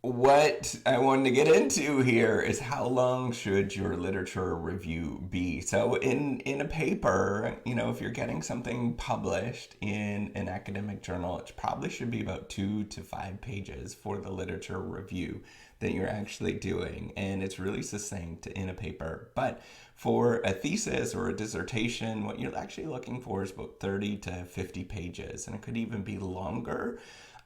what I wanted to get into here is how long should your literature review be? So in a paper, if you're getting something published in an academic journal, it probably should be about 2 to 5 pages for the literature review that you're actually doing. And it's really succinct in a paper. But for a thesis or a dissertation, what you're actually looking for is about 30 to 50 pages, and it could even be longer.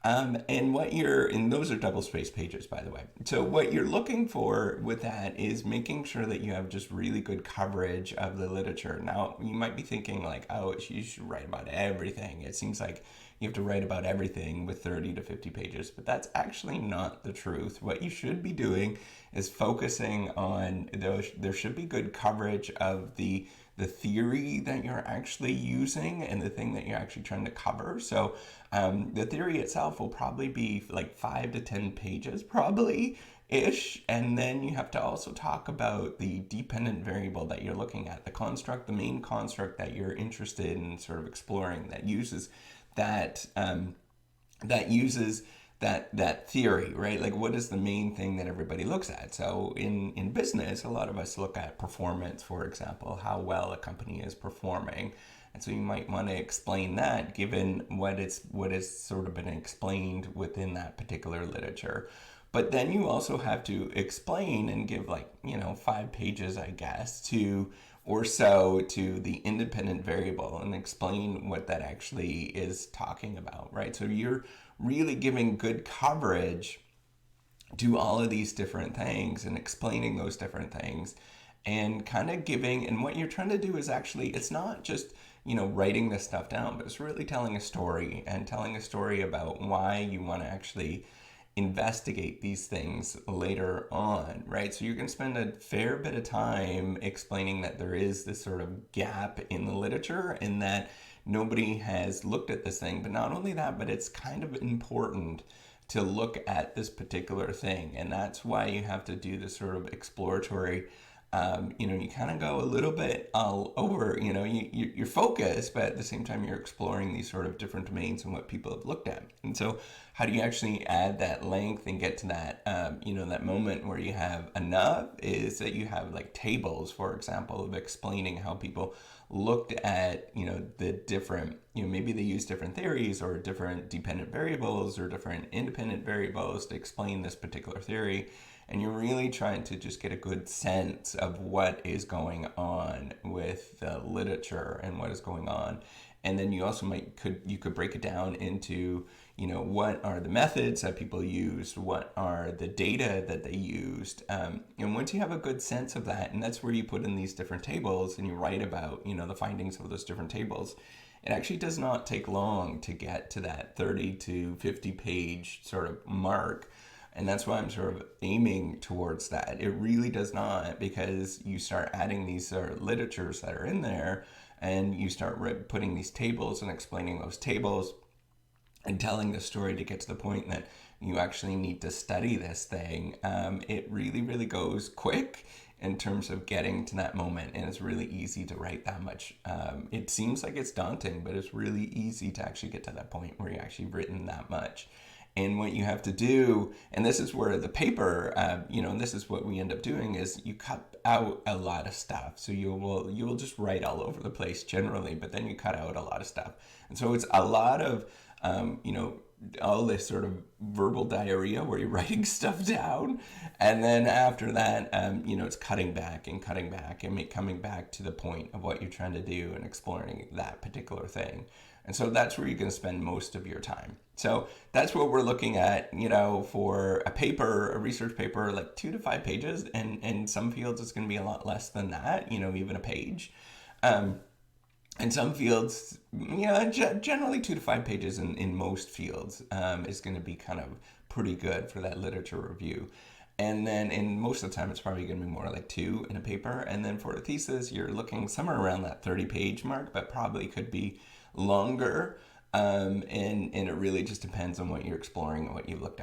And those are double spaced pages, by the way. So what you're looking for with that is making sure that you have just really good coverage of the literature. Now, you might be thinking like, oh, you should write about everything. It seems like you have to write about everything with 30 to 50 pages, but that's actually not the truth. What you should be doing is focusing on those. There should be good coverage of the theory that you're actually using and the thing that you're actually trying to cover. So the theory itself will probably be like 5 to 10 pages, probably ish. And then you have to also talk about the dependent variable that you're looking at, the construct, the main construct that you're interested in sort of exploring that uses that that theory, right? Like, what is the main thing that everybody looks at? So in business, a lot of us look at performance, for example, how well a company is performing. And so you might want to explain that given what is sort of been explained within that particular literature. But then you also have to explain and give 5 pages, I guess, to the independent variable and explain what that actually is talking about, right? So you're really giving good coverage to all of these different things and explaining those different things and kind of giving, and what you're trying to do is actually, it's not just, writing this stuff down, but it's really telling a story and telling a story about why you want to actually investigate these things later on, right? So you're going to spend a fair bit of time explaining that there is this sort of gap in the literature and that nobody has looked at this thing. But not only that, but it's kind of important to look at this particular thing. And that's why you have to do this sort of exploratory you kind of go a little bit all over, you're focused, but at the same time, you're exploring these sort of different domains and what people have looked at. And so how do you actually add that length and get to that, that moment where you have enough is that you have like tables, for example, of explaining how people looked at, the different, maybe they use different theories or different dependent variables or different independent variables to explain this particular theory. And you're really trying to just get a good sense of what is going on with the literature and what is going on. And then you also could break it down into, what are the methods that people used, what are the data that they used. And once you have a good sense of that, and that's where you put in these different tables and you write about, the findings of those different tables, it actually does not take long to get to that 30 to 50 page sort of mark. And that's why I'm sort of aiming towards that. It really does not, because you start adding these literatures that are in there and you start putting these tables and explaining those tables and telling the story to get to the point that you actually need to study this thing. It really, really goes quick in terms of getting to that moment, and it's really easy to write that much. It seems like it's daunting, but it's really easy to actually get to that point where you've actually written that much. And what you have to do, and this is where the paper, and this is what we end up doing, is you cut out a lot of stuff. So you will just write all over the place generally, but then you cut out a lot of stuff. And so it's a lot of, all this sort of verbal diarrhea where you're writing stuff down. And then after that, it's cutting back and coming back to the point of what you're trying to do and exploring that particular thing. And so that's where you're going to spend most of your time. So that's what we're looking at, for a paper, a research paper, like 2 to 5 pages. And in some fields, it's going to be a lot less than that, even a page. In some fields, generally 2 to 5 pages in most fields is going to be kind of pretty good for that literature review. And then in most of the time, it's probably going to be more like 2 in a paper. And then for a thesis, you're looking somewhere around that 30-page mark, but probably could be longer. And it really just depends on what you're exploring and what you've looked at.